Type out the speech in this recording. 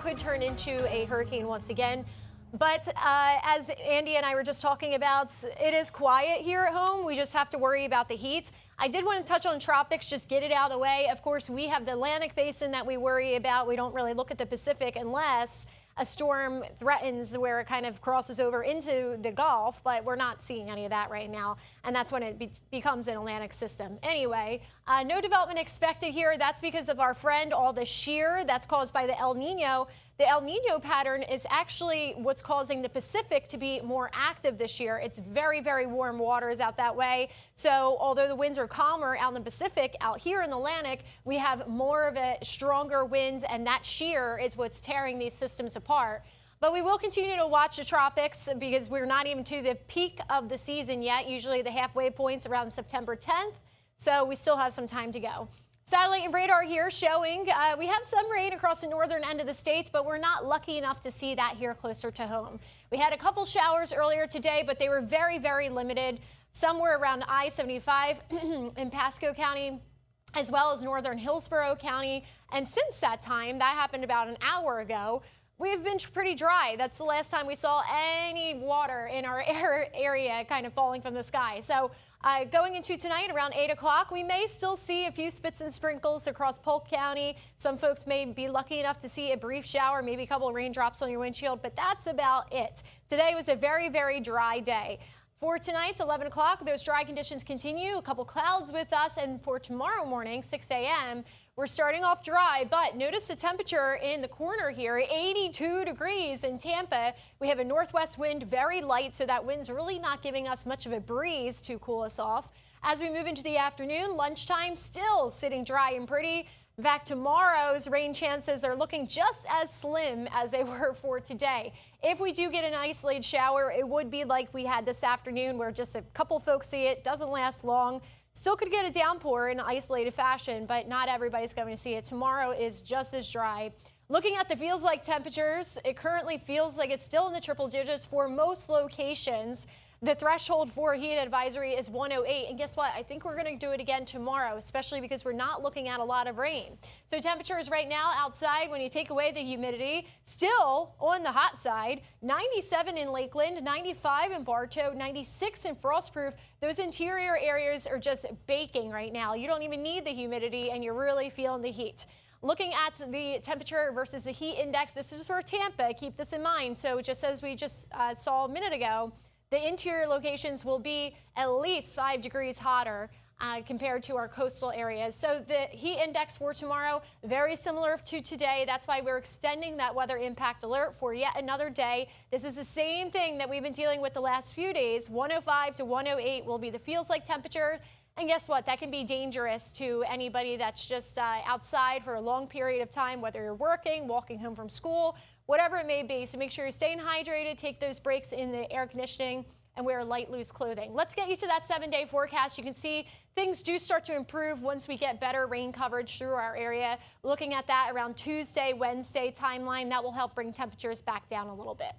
could turn into a hurricane once again. But as Andy and I were just talking about, it is quiet here at home. We just have to worry about the heat. I did want to touch on tropics, just get it out of the way. Of course, we have the Atlantic basin that we worry about. We don't really look at the Pacific unless a storm threatens where it kind of crosses over into the Gulf, but we're not seeing any of that right now, and that's when it becomes an Atlantic system. Anyway, no development expected here. That's because of our friend, all the shear that's caused by the El Nino. The El Nino pattern is actually what's causing the Pacific to be more active this year. It's very, very warm waters out that way. So although the winds are calmer out in the Pacific, out here in the Atlantic, we have more of a stronger winds, and that shear is what's tearing these systems apart. But we will continue to watch the tropics because we're not even to the peak of the season yet. Usually the halfway point's around September 10th. So we still have some time to go. Satellite and radar here showing we have some rain across the northern end of the states, but we're not lucky enough to see that here closer to home. We had a couple showers earlier today, but they were very, very limited, somewhere around I-75 in Pasco County, as well as northern Hillsborough County. And since that time, that happened about an hour ago, we've been pretty dry. That's the last time we saw any water in our area kind of falling from the sky. So going into tonight around 8 o'clock, we may still see a few spits and sprinkles across Polk County. Some folks may be lucky enough to see a brief shower, maybe a couple of raindrops on your windshield, but that's about it. Today was a very, very dry day. For tonight, 11 o'clock, those dry conditions continue. A couple clouds with us. And for tomorrow morning, 6 a.m., we're starting off dry, but notice the temperature in the corner here, 82 degrees in Tampa. We have a northwest wind, very light, so that wind's really not giving us much of a breeze to cool us off. As we move into the afternoon, lunchtime still sitting dry and pretty. In fact, tomorrow's rain chances are looking just as slim as they were for today. If we do get an isolated shower, it would be like we had this afternoon where just a couple folks see it, doesn't last long. Still could get a downpour in an isolated fashion, but not everybody's going to see it. Tomorrow is just as dry. Looking at the feels like temperatures, it currently feels like it's still in the triple digits for most locations. The threshold for a heat advisory is 108. And guess what? I think we're going to do it again tomorrow, especially because we're not looking at a lot of rain. So temperatures right now outside, when you take away the humidity, still on the hot side, 97 in Lakeland, 95 in Bartow, 96 in Frostproof. Those interior areas are just baking right now. You don't even need the humidity, and you're really feeling the heat. Looking at the temperature versus the heat index, this is for Tampa. Keep this in mind. So just as we just saw a minute ago, the interior locations will be at least 5 degrees hotter compared to our coastal areas. So the heat index for tomorrow, very similar to today. That's why we're extending that weather impact alert for yet another day. This is the same thing that we've been dealing with the last few days. 105 to 108 will be the feels like temperature. And guess what? That can be dangerous to anybody that's just outside for a long period of time, whether you're working, walking home from school, whatever it may be. So make sure you're staying hydrated, take those breaks in the air conditioning, and wear light, loose clothing. Let's get you to that 7-day forecast. You can see things do start to improve once we get better rain coverage through our area. Looking at that around Tuesday, Wednesday timeline, that will help bring temperatures back down a little bit.